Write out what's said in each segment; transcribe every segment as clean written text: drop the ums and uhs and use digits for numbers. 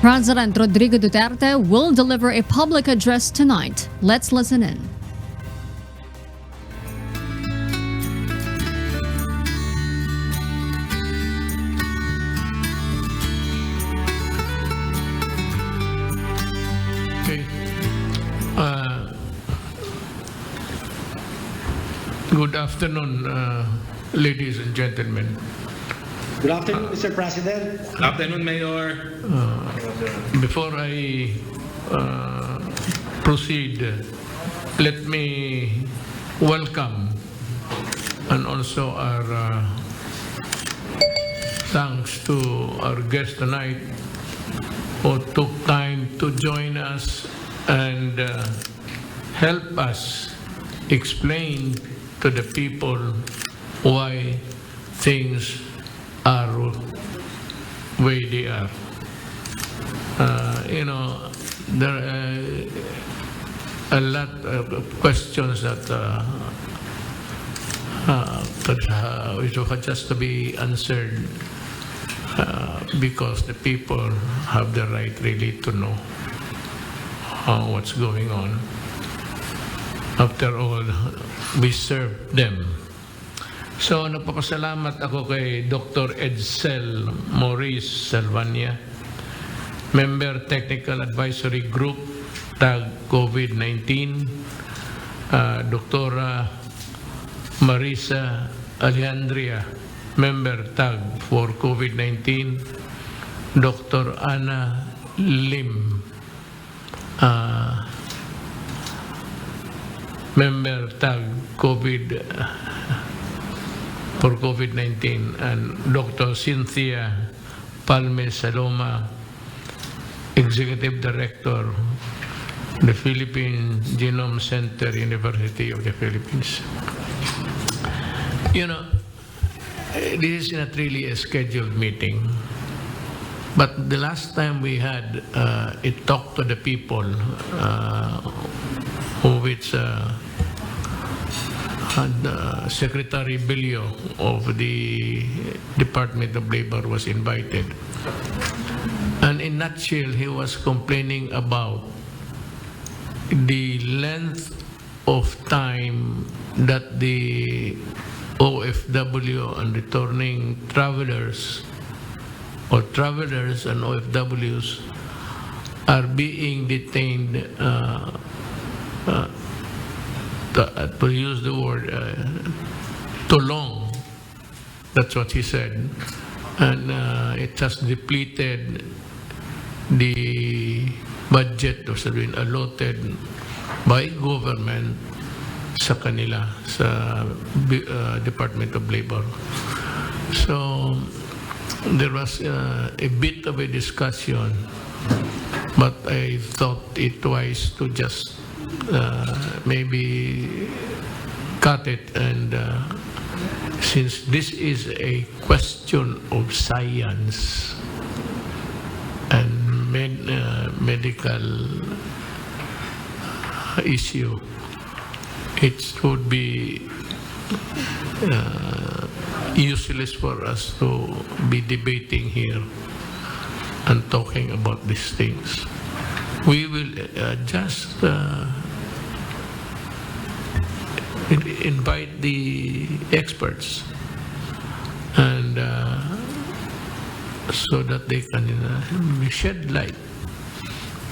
President Rodrigo Duterte will deliver a public address tonight. Let's listen in. Okay. Good afternoon, ladies and gentlemen. Good afternoon, Mr. President. Good afternoon, Mayor. Before I proceed, let me welcome and also our thanks to our guest tonight who took time to join us and help us explain to the people why things are way they are. There are a lot of questions that which have just to be answered because the people have the right really to know what's going on. After all, we serve them. So, nagpapasalamat ako kay Dr. Edsel Maurice Salvania, Member Technical Advisory Group, TAG COVID-19, Dr. Marisa Alejandria, Member TAG for COVID-19, Dr. Anna Lim, Member TAG for COVID-19, and Dr. Cynthia Palme Saloma, Executive Director, the Philippine Genome Center, University of the Philippines. This is not really a scheduled meeting, but the last time we had a talk to the people, which Secretary Bilio of the Department of Labor was invited. And in a nutshell, he was complaining about the length of time that the OFW and returning travelers or travelers and OFWs are being detained to use the word too long. That's what he said. And it has depleted the budget that has been allotted by government sa kanila, sa Department of Labor. So there was a bit of a discussion, but I thought it wise to just maybe cut it, and since this is a question of science and medical issue, it would be useless for us to be debating here and talking about these things. We will just invite the experts, and so that they can shed light,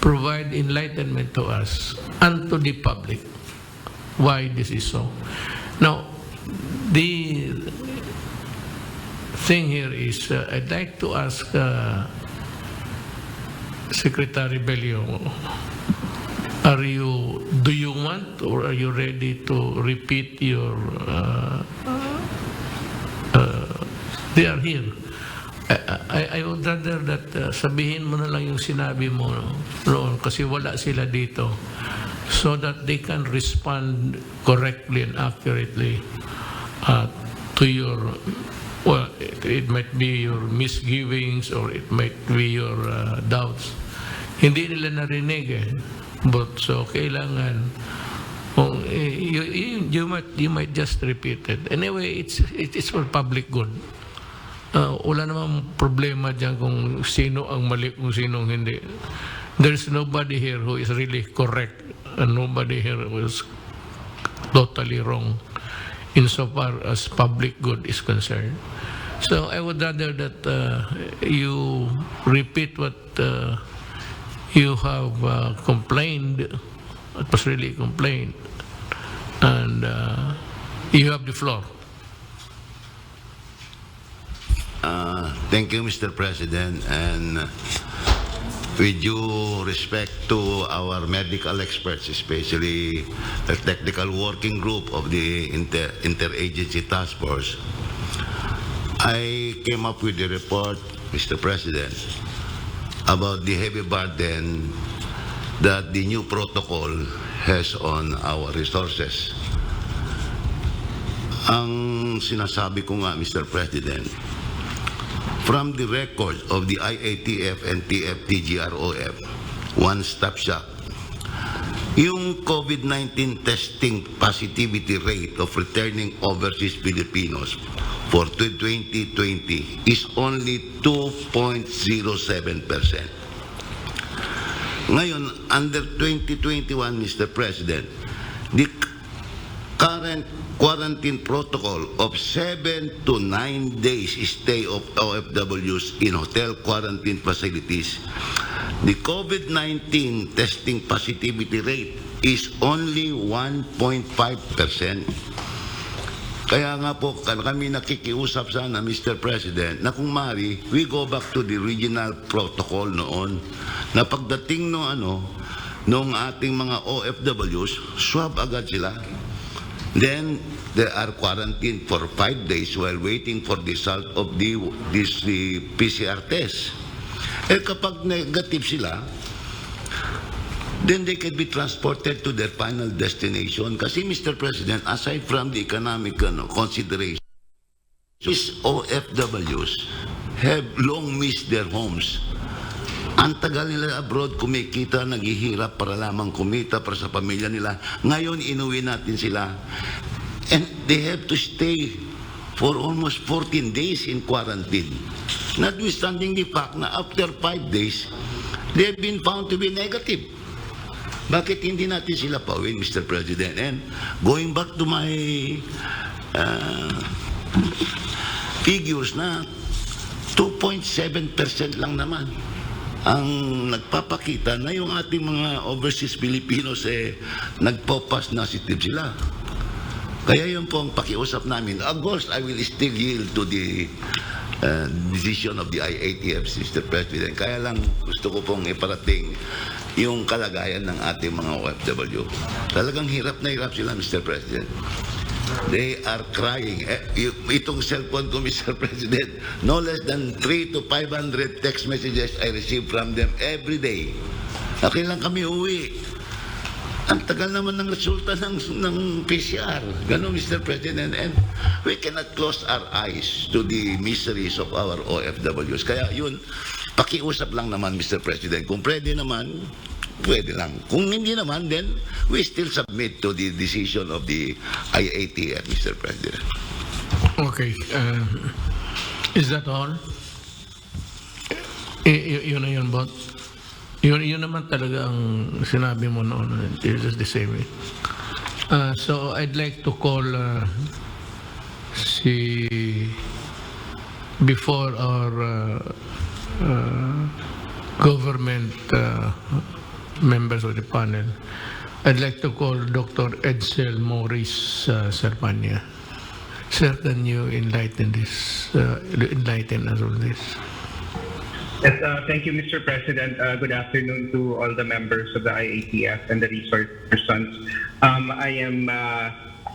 provide enlightenment to us and to the public why this is so. Now, the thing here is I'd like to ask Secretary Belio, do you want or are you ready to repeat your they are here. I would rather that sabihin mo na lang yung sinabi mo noon kasi wala sila dito, so that they can respond correctly and accurately to your, well, it might be your misgivings or it might be your doubts. Hindi nila narinig but so kailangan you might just repeat it. Anyway, it's for public good. wala namang problema dyan kung sino ang mali, kung sino ang hindi. There's nobody here who is really correct and nobody here who is totally wrong insofar as public good is concerned. So I would rather that you repeat what you have complained, it was really complained, and you have the floor. Thank you, Mr. President, and with due respect to our medical experts, especially the technical working group of the interagency task force, I came up with a report, Mr. President, about the heavy burden that the new protocol has on our resources. Ang sinasabi ko nga, Mr. President, from the record of the IATF and TFTGROF, one-stop shop, yung COVID-19 testing positivity rate of returning overseas Filipinos for 2020 is only 2.07%. Ngayon, under 2021, Mr. President, the current quarantine protocol of 7 to 9 days stay of OFWs in hotel quarantine facilities, the COVID-19 testing positivity rate is only 1.5%. Kaya nga po kami nakikiusap sana, Mr. President, na kung mari, we go back to the original protocol noon, na pagdating nung ating mga OFWs, swab agad sila. Then, they are quarantined for 5 days while waiting for the result of the PCR test. Kapag negative sila, then they can be transported to their final destination. Kasi, Mr. President, aside from the economic consideration, these OFWs have long missed their homes. Ang tagal nila abroad kumikita, naghihirap para lamang kumita para sa pamilya nila. Ngayon, inuwi natin sila. And they have to stay for almost 14 days in quarantine. Notwithstanding the fact na after 5 days, they have been found to be negative. Bakit hindi natin sila pauwiin, Mr. President? And going back to my figures na 2.7% lang naman ang nagpapakita na yung ating mga overseas Filipinos nagpo-pass positive sila. Kaya yun po ang pakiusap namin. August, I will still yield to the decision of the IATF, Mr. President. Kaya lang gusto ko pong iparating yung kalagayan ng ating mga OFW. Talagang hirap na hirap sila, Mr. President. They are crying. Itong cellphone ko, Mr. President, no less than 300 to 500 text messages I receive from them every day. Kailan kami uwi? Ang tagal naman ng resulta ng PCR. Ganon, Mr. President. And we cannot close our eyes to the miseries of our OFWs. Kaya yun, pakiusap lang naman, Mr. President. Kung pwede naman, pwede lang. Kung hindi naman, then we still submit to the decision of the IATF, Mr. President. Okay. Is that all? Yun na yun, Bot? Yun naman talaga ang sinabi mo noon. It's just the same way. So I'd like to call before our government members of the panel, I'd like to call Dr. Edsel Maurice Serpania. Sir, can you enlighten us on this? Yes, thank you, Mr. President. Good afternoon to all the members of the IATF and the resource persons.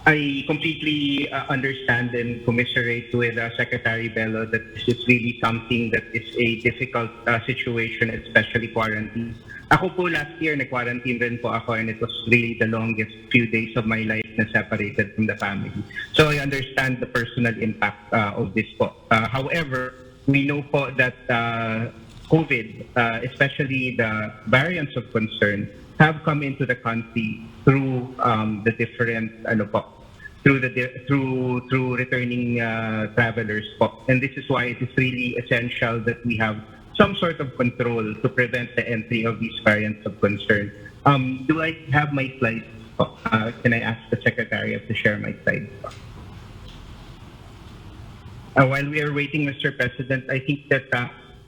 I completely understand and commiserate with Secretary Bello that this is really something that is a difficult situation, especially quarantine. Ako po last year, na-quarantine rin po ako, and it was really the longest few days of my life na separated from the family. So I understand the personal impact of this po. However, we know po that COVID, especially the variants of concern, have come into the country through the different through returning travelers po. And this is why it is really essential that we have some sort of control to prevent the entry of these variants of concern. Do I have my slides po? Can I ask the Secretariat to share my slides po? While we are waiting, Mr. President, I think that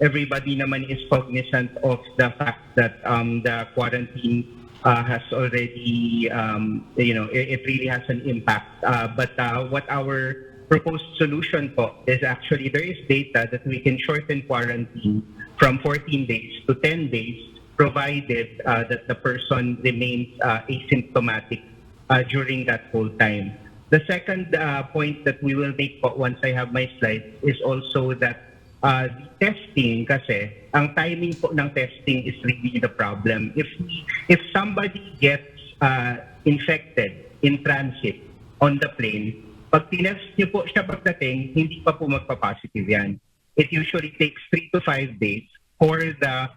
everybody naman is cognizant of the fact that the quarantine has already, it really has an impact. But what our proposed solution po is actually there is data that we can shorten quarantine from 14 days to 10 days, provided that the person remains asymptomatic during that whole time. The second point that we will make po once I have my slides is also that the testing kasi, ang timing po ng testing is really the problem. If somebody gets infected in transit on the plane, pag tinest niyo po siya pagdating, hindi pa po magpa-positive yan. It usually takes 3 to 5 days for the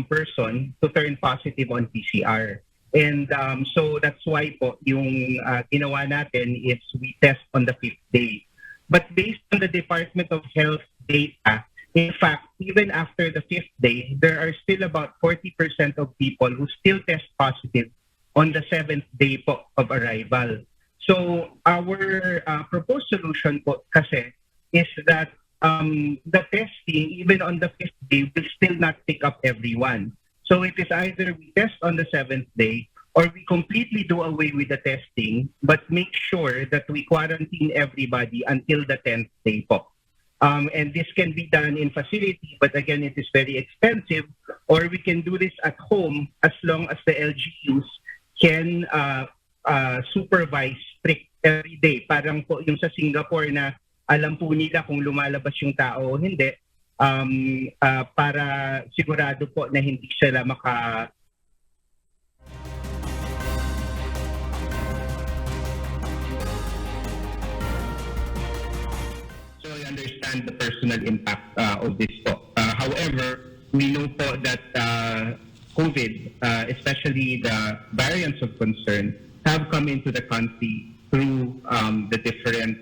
person to turn positive on PCR. And so that's why po yung ginawa natin is we test on the 5th day. But based on the Department of Health data, in fact, even after the 5th day, there are still about 40% of people who still test positive on the 7th day po of arrival. So our proposed solution po kasi is that the testing, even on the 5th day, will still not pick up everyone. So it is either we test on the 7th day or we completely do away with the testing, but make sure that we quarantine everybody until the 10th day po. And this can be done in facility, but again, it is very expensive, or we can do this at home as long as the LGUs can supervise strict every day. Parang po yung sa Singapore na alam po nila kung lumalabas yung tao o hindi, para sigurado po na hindi sila So I understand the personal impact of this po. However, we know po that COVID, especially the variants of concern, have come into the country through the different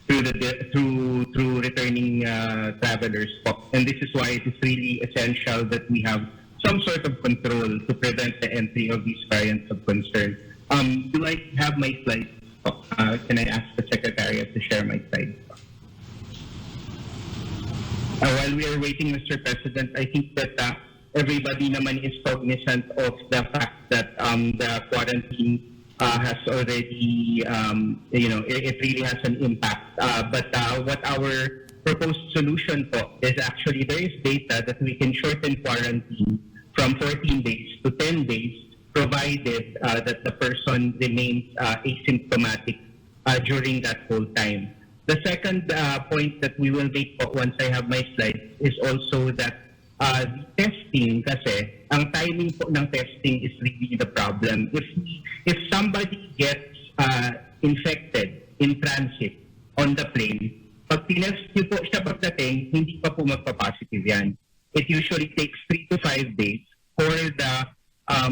through returning travelers po. And this is why it is really essential that we have some sort of control to prevent the entry of these variants of concern. Do I have my slides po? Can I ask the Secretariat to share my slides po? While we are waiting, Mr. President, I think that everybody naman is cognizant of the fact that the quarantine has already, it really has an impact. But what our proposed solution po is actually there is data that we can shorten quarantine from 14 days to 10 days, provided that the person remains asymptomatic during that whole time. The second point that we will make po once I have my slides is also that the testing kasi, ang timing po ng testing is really the problem. If somebody gets infected in transit on the plane, pag tinest niyo po siya pagdating, hindi pa po magpa-positive yan. It usually takes 3 to 5 days for the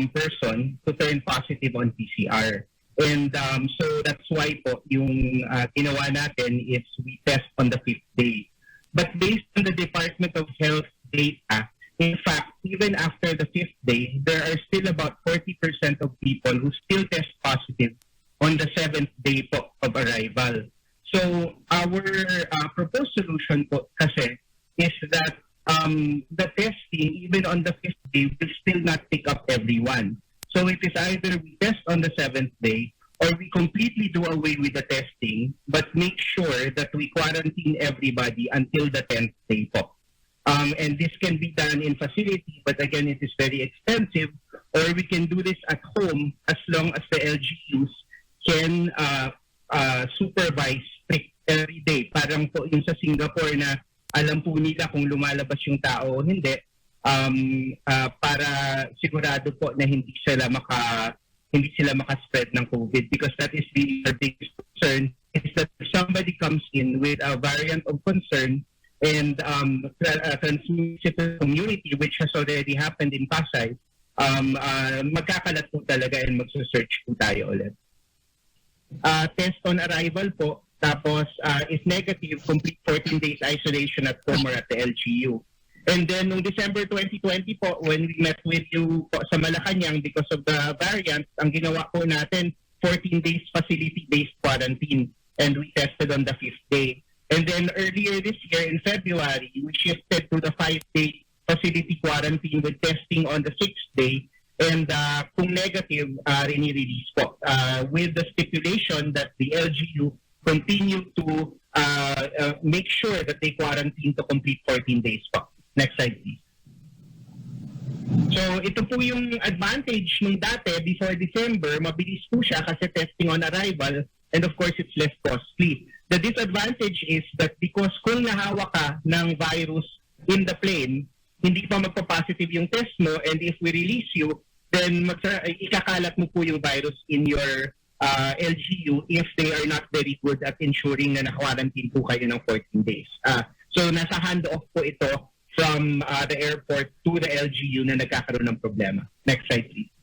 person to turn positive on PCR. And so that's why po yung ginawa natin is we test on the 5th day. But based on the Department of Health data, in fact, even after the 5th day, there are still about 40% of people who still test positive on the 7th day po of arrival. So our proposed solution po kasi is that the testing, even on the 5th day, will still not pick up everyone. So it is either we test on the 7th day or we completely do away with the testing, but make sure that we quarantine everybody until the 10th day po. And this can be done in facility, but again, it is very expensive, or we can do this at home as long as the LGUs can supervise strict every day. Parang po yung sa Singapore na alam po nila kung lumalabas yung tao o hindi, para sigurado po na hindi sila maka-spread ng COVID, because that is really our biggest concern, is that if somebody comes in with a variant of concern and transmits it to the community, which has already happened in Pasay, magkakalat po talaga and magsa-search po tayo ulit. test on arrival po, tapos if negative, complete 14 days isolation at home or at the LGU. And then noong December 2020 po, when we met with you po sa Malacanang because of the variant, ang ginawa po natin, 14 days facility-based quarantine. And we tested on the 5th day. And then earlier this year in February, we shifted to the 5-day facility quarantine with testing on the 6th day. And kung negative, rini-release po. With the stipulation that the LGU continue to make sure that they quarantine to complete 14 days po. Next slide, please. So ito po yung advantage nung dati before December, mabilis po siya kasi testing on arrival and of course it's less costly. The disadvantage is that because kung nahawa ka ng virus in the plane, hindi pa magpa-positive yung test mo and if we release you, then ikakalat mo po yung virus in your LGU if they are not very good at ensuring na na-quarantine po kayo ng 14 days. So nasa handoff po ito from the airport to the LGU na nagkakaroon ng problema. Next slide, please.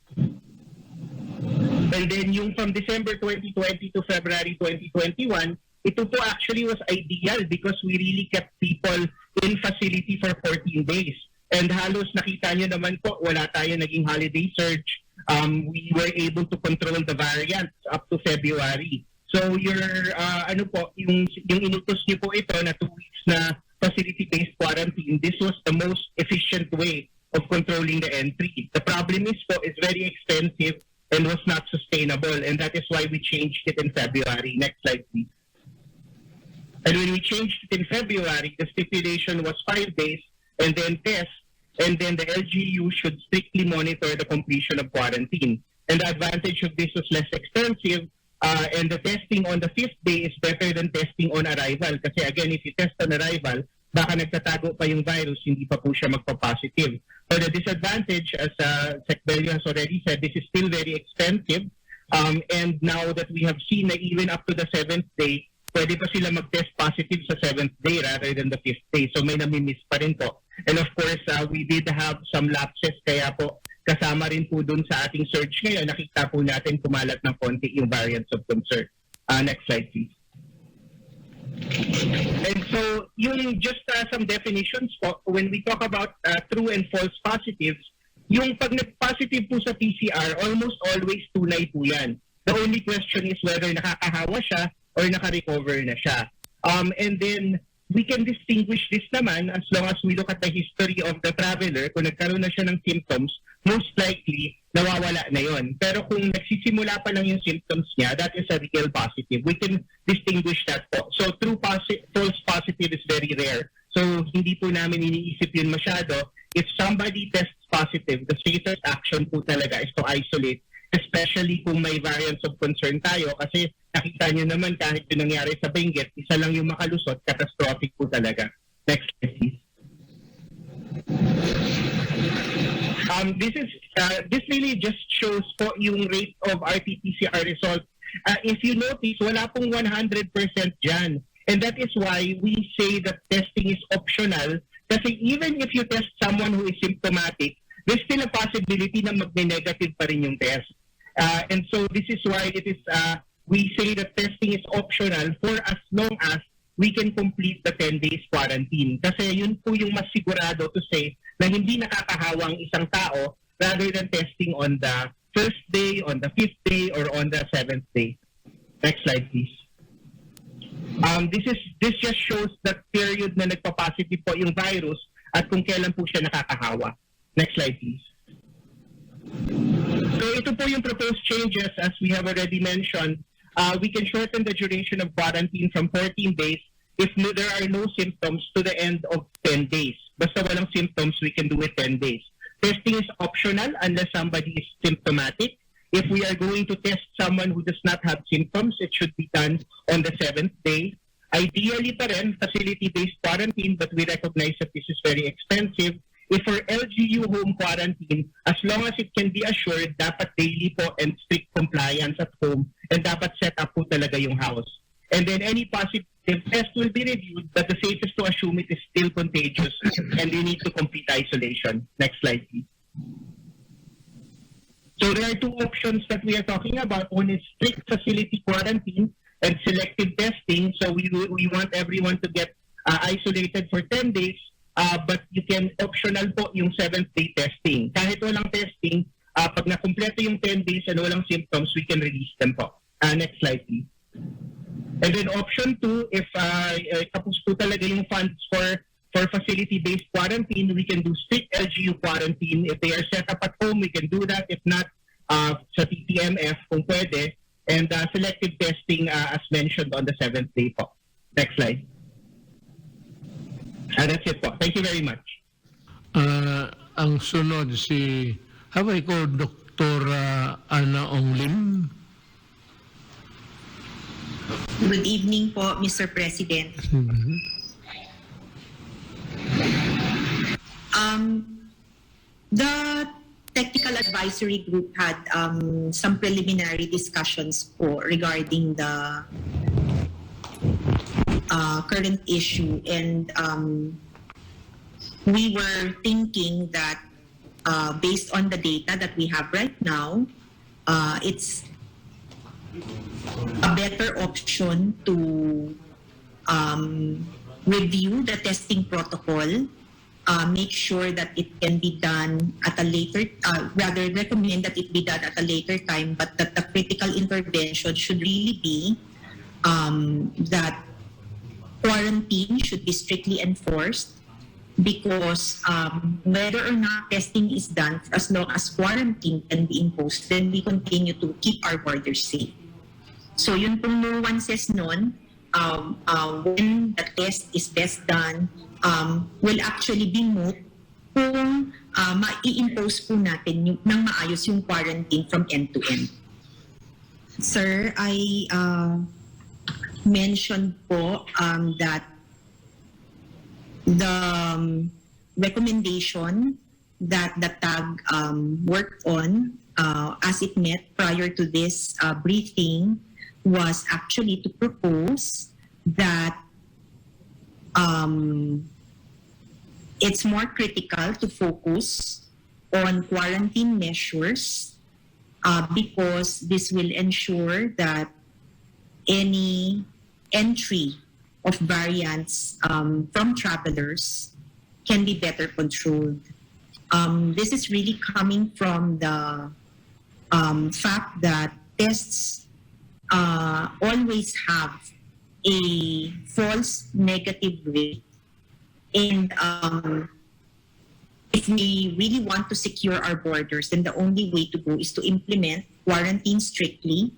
And then yung from December 2020 to February 2021, ito po actually was ideal because we really kept people in facility for 14 days. And halos nakita nyo naman po, wala tayo naging holiday surge. We were able to control the variants up to February. So your yung inutos niyo po ito na 2 weeks na facility-based quarantine, this was the most efficient way of controlling the entry. The problem is po, it's very expensive and was not sustainable, and that is why we changed it in February. Next slide, please. And when we changed it in February, the stipulation was 5 days, and then test, and then the LGU should strictly monitor the completion of quarantine. And the advantage of this was less expensive, and the testing on the 5th day is better than testing on arrival. Kasi again, if you test on arrival, baka nagtatago pa yung virus, hindi pa po siya magpa-positive. But the disadvantage, as Sec. Bello has already said, this is still very expensive. And now that we have seen na even up to the 7th day, pwede pa sila mag-test positive sa 7th day rather than the 5th day. So may nami-miss pa rin po. And of course, we did have some lapses, kaya po kasama rin po dun sa ating search ngayon, nakita po natin kumalat ng konti yung variants of concern. Next slide, please. And so, yung just some definitions po, when we talk about true and false positives, yung pag nag-positive po sa PCR, almost always tunay po yan. The only question is whether nakakahawa siya or naka-recover na siya. And then, we can distinguish this naman as long as we look at the history of the traveler. Kung nagkaroon na siya ng symptoms, most likely, nawawala na yon. Pero kung nagsisimula pa lang yung symptoms niya, that is a real positive. We can distinguish that po. So, true false positive is very rare. So, hindi po namin iniisip yun masyado. If somebody tests positive, the safest action po talaga is to isolate, especially kung may variants of concern tayo. Kasi nakita nyo naman kahit yung nangyari sa Benguet, isa lang yung makalusot, catastrophic po talaga. Next, please. This really just shows po yung rate of RT-PCR result. If you notice, wala pong 100% dyan. And that is why we say that testing is optional. Kasi even if you test someone who is symptomatic, there's still a possibility na magne-negative pa rin yung test. And so this is why it is we say that testing is optional for as long as we can complete the 10 days quarantine. Kasi yun po yung mas sigurado to say na hindi nakakahawang isang tao rather than testing on the 1st day, on the 5th day, or on the 7th day. Next slide, please. This just shows that period na nagpa-positive po yung virus at kung kailan po siya nakakahawa. Next slide, please. So ito po yung proposed changes as we have already mentioned. We can shorten the duration of quarantine from 14 days if there are no symptoms to the end of 10 days. Basta walang symptoms, we can do it 10 days. Testing is optional unless somebody is symptomatic. If we are going to test someone who does not have symptoms, it should be done on the 7th day. Ideally pa rin, facility-based quarantine, but we recognize that this is very expensive. If for LGU home quarantine, as long as it can be assured, dapat daily po and strict compliance at home, and dapat set up po talaga yung house. And then any positive test will be reviewed, but the safest to assume it is still contagious, and we need to complete isolation. Next slide, please. So there are two options that we are talking about. One is strict facility quarantine and selective testing. So we want everyone to get isolated for 10 days, but you can optional po yung 7th day testing. Kahit walang testing, pag nakumpleto yung 10 days and walang symptoms, we can release them po. Next slide, please. And then option 2, if tapos po talaga yung funds for facility-based quarantine, we can do strict LGU quarantine. If they are set up at home, we can do that. If not, sa TTMF kung pwede. And selective testing as mentioned on the 7th day po. Next slide. That's it po. Thank you very much. Ang sunod have I called Dr. Ana Onglim? Good evening po, Mr. President. The Technical Advisory Group had some preliminary discussions po regarding the current issue, and we were thinking that based on the data that we have right now, it's a better option to review the testing protocol, make sure that it can be done at a later, rather recommend that it be done at a later time, but that the critical intervention should really be that quarantine should be strictly enforced, because whether or not testing is done, as long as quarantine can be imposed, then we continue to keep our borders safe. So yun pong nuances nun, when the test is best done, will actually be moot kung mai-impose po natin ng maayos yung quarantine from end to end. Sir, I mentioned po that the recommendation that the TAG worked on as it met prior to this briefing was actually to propose that it's more critical to focus on quarantine measures because this will ensure that any entry of variants from travelers can be better controlled. This is really coming from the fact that tests always have a false negative rate, and if we really want to secure our borders, then the only way to go is to implement quarantine strictly,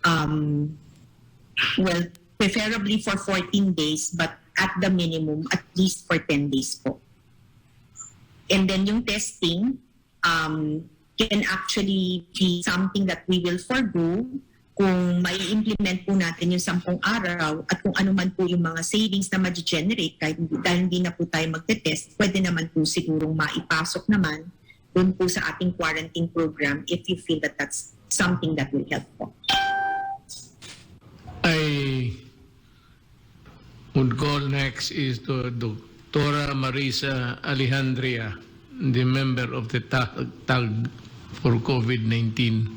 well, preferably for 14 days, but at the minimum, at least for 10 days po. And then yung testing can actually be something that we will forgo kung may implement po natin yung 10 araw, at kung ano man po yung mga savings na ma-generate kahit dahil hindi na po tayo magte-test, pwede naman po sigurong maipasok naman doon po sa ating quarantine program if you feel that that's something that will help po. I would call next is to Dr. Marisa Alejandria, the member of the TAG for COVID-19.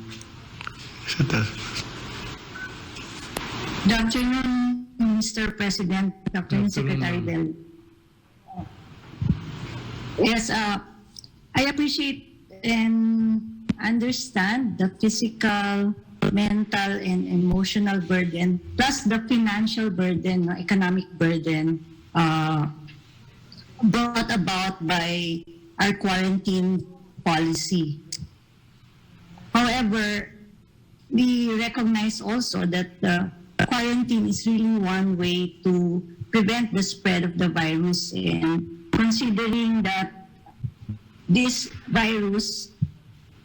Good afternoon, Mr. President. Good afternoon, Secretary Bell. Yes, I appreciate and understand the physical, mental, and emotional burden, plus the financial burden, economic burden brought about by our quarantine policy. However, we recognize also that quarantine is really one way to prevent the spread of the virus, and considering that this virus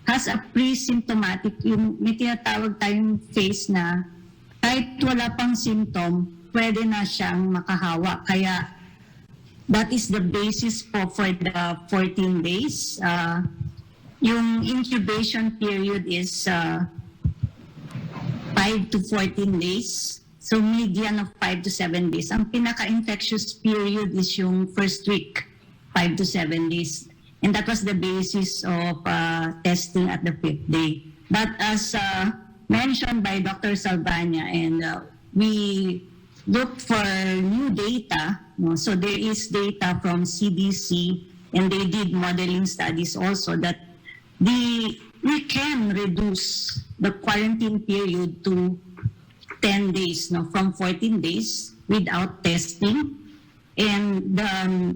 has a pre-symptomatic, yung may tinatawag tayong phase na kahit wala pang symptom, pwede na siyang makahawa. Kaya that is the basis for the 14 days. Yung incubation period is 5 to 14 days. So median of 5 to 7 days. Ang pinaka-infectious period is yung first week, 5 to 7 days. And that was the basis of testing at the 5th day. But as mentioned by Dr. Salvania, and we looked for new data. No? So there is data from CDC, and they did modeling studies also that we can reduce the quarantine period to 10 days, no, from 14 days without testing. And the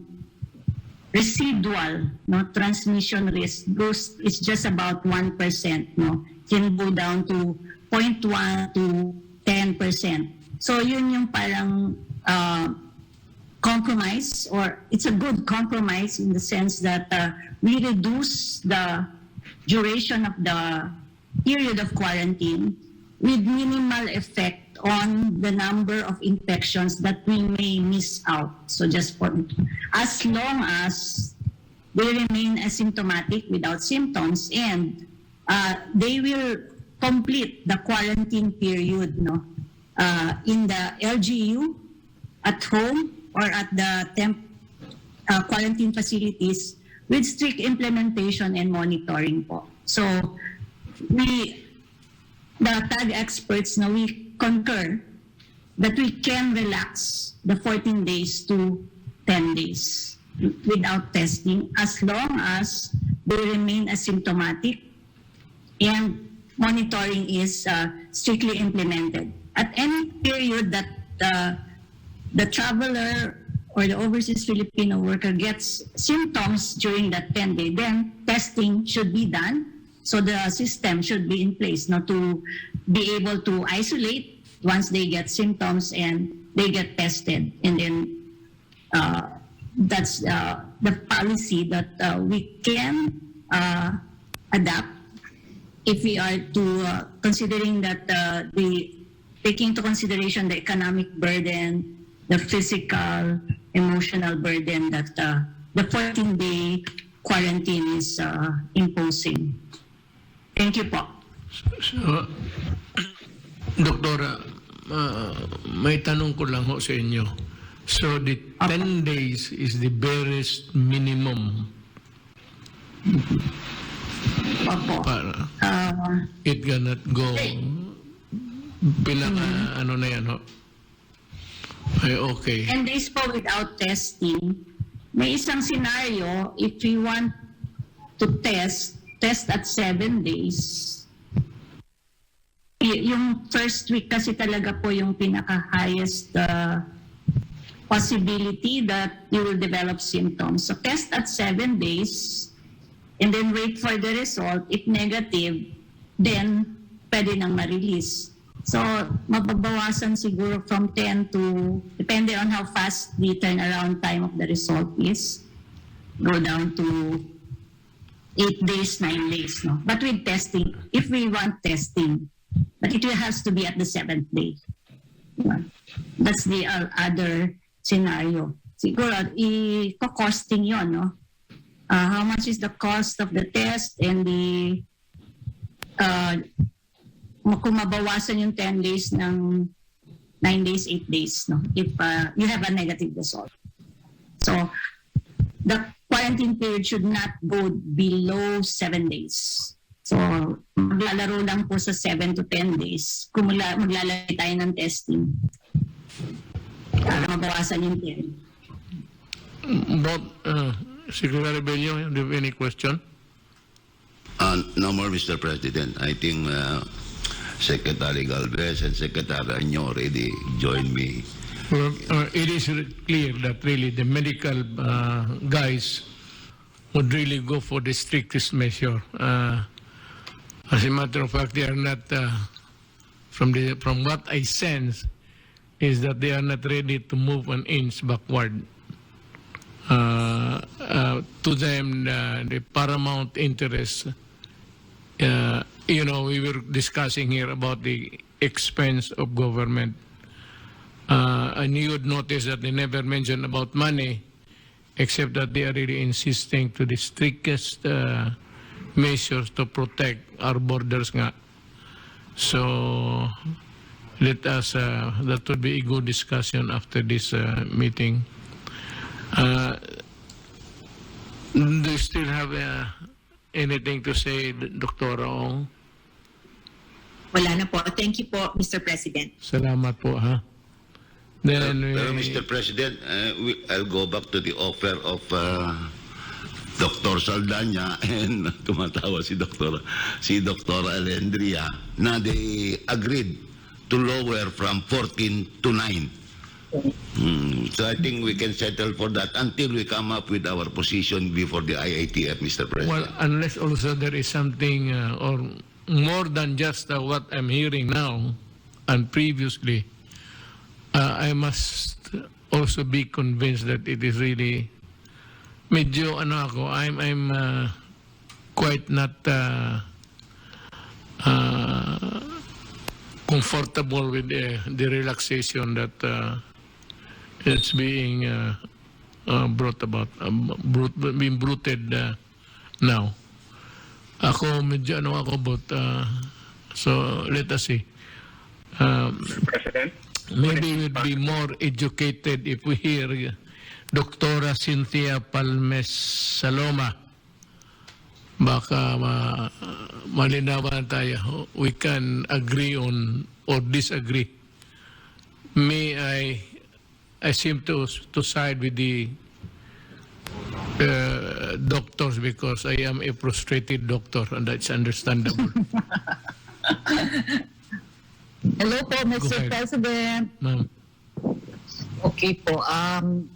residual, no, transmission risk is just about 1%, no, can go down to 0.1 to 10%. So yun yung parang compromise, or it's a good compromise in the sense that we reduce the duration of the period of quarantine with minimal effect on the number of infections that we may miss out. So just for, as long as they remain asymptomatic without symptoms, and they will complete the quarantine period, no, in the LGU, at home, or at the quarantine facilities with strict implementation and monitoring po. So the TAG experts, no, we concur that we can relax the 14 days to 10 days without testing as long as they remain asymptomatic and monitoring is strictly implemented. At any period that the traveler or the overseas Filipino worker gets symptoms during that 10-day, then testing should be done. So the system should be in place, not to be able to isolate once they get symptoms and they get tested. And then that's the policy that we can adapt if we are to considering that taking into consideration the economic burden, the physical, emotional burden that the 14-day quarantine is imposing. Thank you po. So, Doktora, may tanong ko lang ho sa inyo. So the 10 days is the barest minimum para it cannot go ano na yan ho? Ay, okay. 10 days po without testing. May isang scenario, if we want to test at 7 days. Yung first week kasi talaga po yung pinaka-highest possibility that you will develop symptoms. So test at 7 days and then wait for the result. If negative, then pwede nang ma-release. So mababawasan siguro from 10 to, depende on how fast the turnaround time of the result is, go down to 8 days, 9 days. No? But with testing, if we want testing, but it has to be at the 7th day. That's the other scenario. Siguro, i-costing yon, no? How much is the cost of the test and the kung mabawasan yung 10 days ng 9 days, 8 days, no? If you have a negative result. So, the quarantine period should not go below 7 days. So, maglalaro lang po sa 7 to 10 days kung maglalagay tayo ng testing para mabawasan yung 10. Bob, Secretary Bello, do you have any question? No more, Mr. President. I think Secretary Galvez and Secretary Anyo already joined me. Well, it is clear that really the medical guys would really go for the strictest measure. As a matter of fact, they are not, from what I sense, is that they are not ready to move an inch backward. To them, the paramount interest, we were discussing here about the expense of government. And you would notice that they never mention about money, except that they are really insisting to the strictest measures to protect our borders nga. So let us, that would be a good discussion after this meeting. Do you still have anything to say, Dr. Ong? Wala na po. Thank you po, Mr. President. Salamat po, ha? Then, Pero Mr. President, I'll go back to the offer of Dr. Saldana and tumatawa si Dr. Alendria na they agreed to lower from 14 to 9. So I think we can settle for that until we come up with our position before the IITF, Mr. President. well, unless also there is something or more than just what I'm hearing now and previously, I must also be convinced that it is really medyo I'm quite not comfortable with the relaxation that it's being brought about, being bruited now. Ako medyo but so let us see. President? Maybe we'd be more educated if we hear Dr. Cynthia Palmes Saloma. Baka malinawan tayo. We can agree on or disagree. I seem to side with the doctors because I am a frustrated doctor and that's understandable. Hello po, Go Mr. ahead. President. Ma'am. Okay po.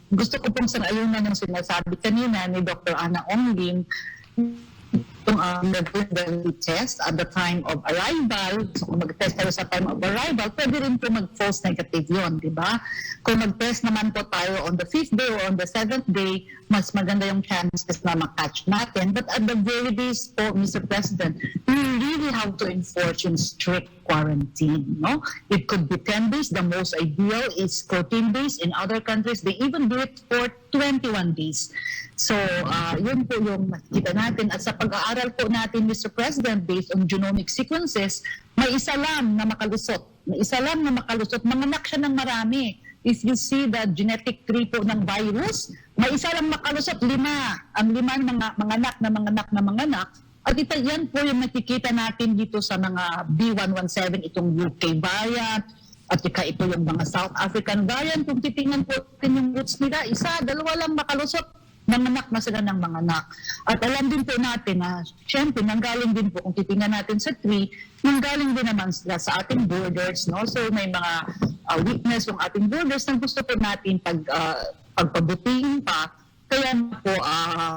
Gusto ko pong sang-ayunan yung sinasabi kanina ni Dr. Ana Onglim kung nag-daily test at the time of arrival. So kung mag-test tayo sa time of arrival, pwede rin po mag-false negative yun, di ba? Kung mag-test naman po tayo on the 5th day or on the 7th day, mas maganda yung chances na makatch natin. But at the very least po, Mr. President, we really have to enforce yung strict quarantine. No? It could be 10 days. The most ideal is 14 days. In other countries, they even do it for 21 days. So, yun po yung makikita natin. At sa pag-aaral po natin, Mr. President, based on genomic sequences, may isa lang na makalusot. May isa lang na makalusot. Manganak siya ng marami. If you see the genetic tree po ng virus, may isa lang makalusot, 5. Ang 5 manganak. At yan po yung nakikita natin dito sa mga B117, itong UK variant, at ito yung mga South African variant. Kung titingnan po yung roots nila, 1, 2 lang makalusot, nanganak na sila ng mga anak. At alam din po natin na, syempre, nanggaling din po, kung titingnan natin sa tree, nanggaling din naman sila sa ating borders, no? So may mga weakness yung ating borders na gusto po natin pagpabutihin pa. Kaya po,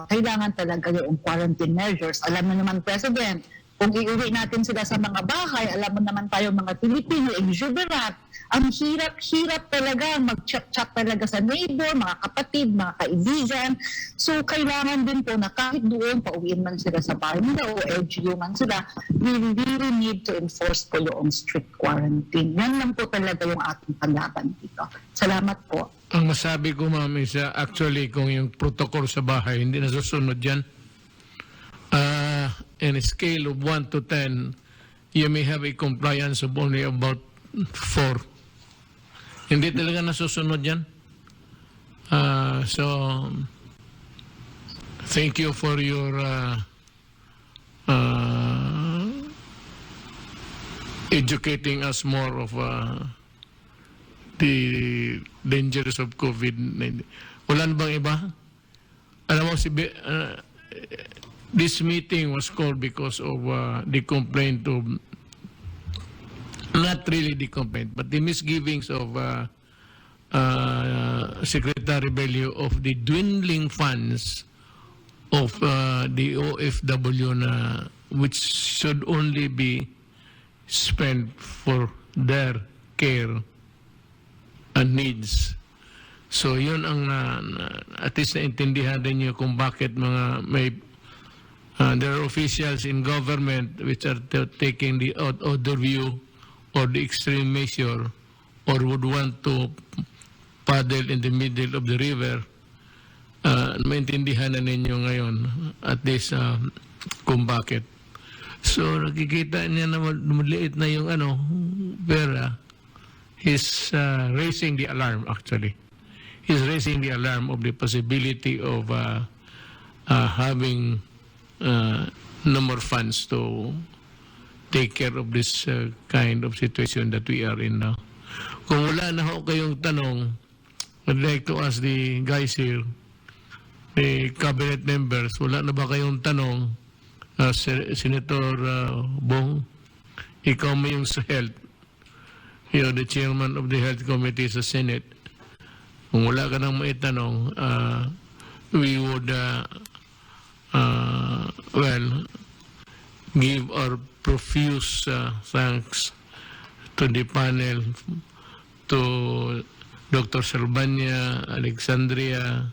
kailangan talaga yung quarantine measures. Alam mo naman, President, kung iuwi natin sila sa mga bahay, alam mo naman tayo mga Pilipino, exuberant, ang hirap talaga, mag-chat-chat talaga sa neighbor, mga kapatid, mga kaibigan. So, kailangan din po na kahit doon, pauwiin man sila sa bahay nila o LGU man sila, we really need to enforce po yung strict quarantine. Yan lang po talaga yung ating paglaban dito. Salamat po. Ang masabi ko, ma'am, is actually kung yung protocol sa bahay, hindi nasusunod yan. In a scale of 1 to 10, you may have a compliance of only about 4. Hindi talaga nasusunod yan. So, thank you for your educating us more of the dangers of COVID-19. Wala na bang iba? Alam mo, this meeting was called because of the complaint of, not really the complaint, but the misgivings of Secretary Bello of the dwindling funds of the OFW which should only be spent for their care and needs. So yun ang at least naintindihan din nyo kung bakit there are officials in government which are taking the other view or the extreme measure or would want to paddle in the middle of the river. Maintindihan na ninyo ngayon at least kung bakit. So nakikita niya na maliit na yung pera. He's raising the alarm actually. He's raising the alarm of the possibility of having no more funds to take care of this kind of situation that we are in now. Kung wala na ho kayong tanong, I'd like to ask the guys here, the cabinet members, wala na ba kayong tanong? Senator Bong, ikaw mo yung sa health. You're the chairman of the health committee sa Senate. Kung wala ka nang maitanong, we would, give our profuse thanks to the panel, to Dr. Salbanya, Alexandria,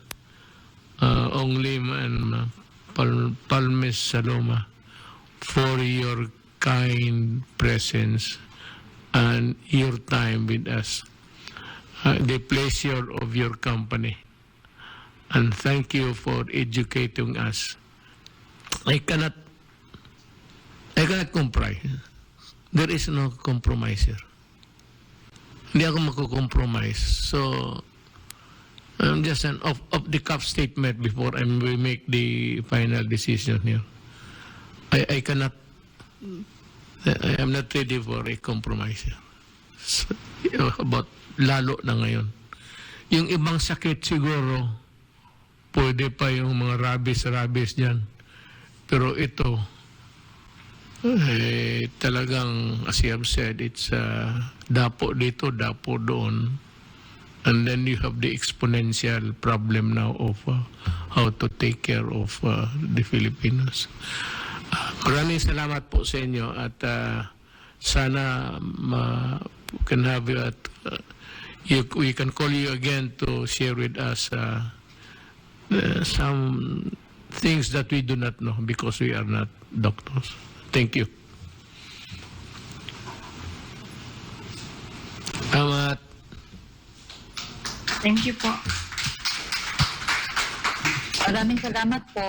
Ong Lim, and Palmes Saloma for your kind presence and your time with us. The pleasure of your company. And thank you for educating us. I cannot compromise. There is no compromise here. Hindi ako magko-compromise. So, I'm just an off-the-cuff statement before we make the final decision here. I am not ready for a compromise here. So, about lalo na ngayon. Yung ibang sakit siguro, pwede pa yung mga rabies dyan. Pero ito, talagang, as you have said, it's dapo dito, dapo doon. And then you have the exponential problem now of how to take care of the Filipinos. Maraming salamat po sa inyo at sana can have you at we can call you again to share with us some things that we do not know because we are not doctors. Thank you. Salamat. Thank you po. Maraming salamat po.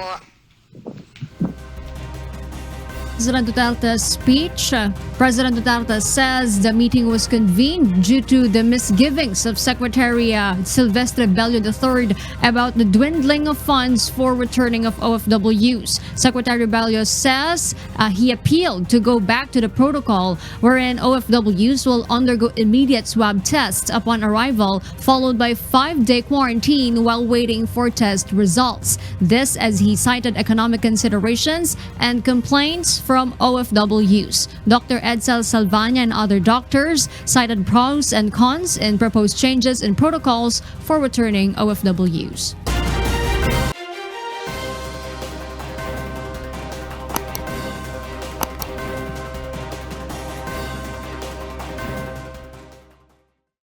President Duterte's speech. President Duterte says the meeting was convened due to the misgivings of Secretary Silvestre Bello III about the dwindling of funds for returning of OFWs. Secretary Bello says he appealed to go back to the protocol wherein OFWs will undergo immediate swab tests upon arrival, followed by 5-day quarantine while waiting for test results. This as he cited economic considerations and complaints from OFWs. Dr. Edsel Salvania and other doctors cited pros and cons in proposed changes in protocols for returning OFWs.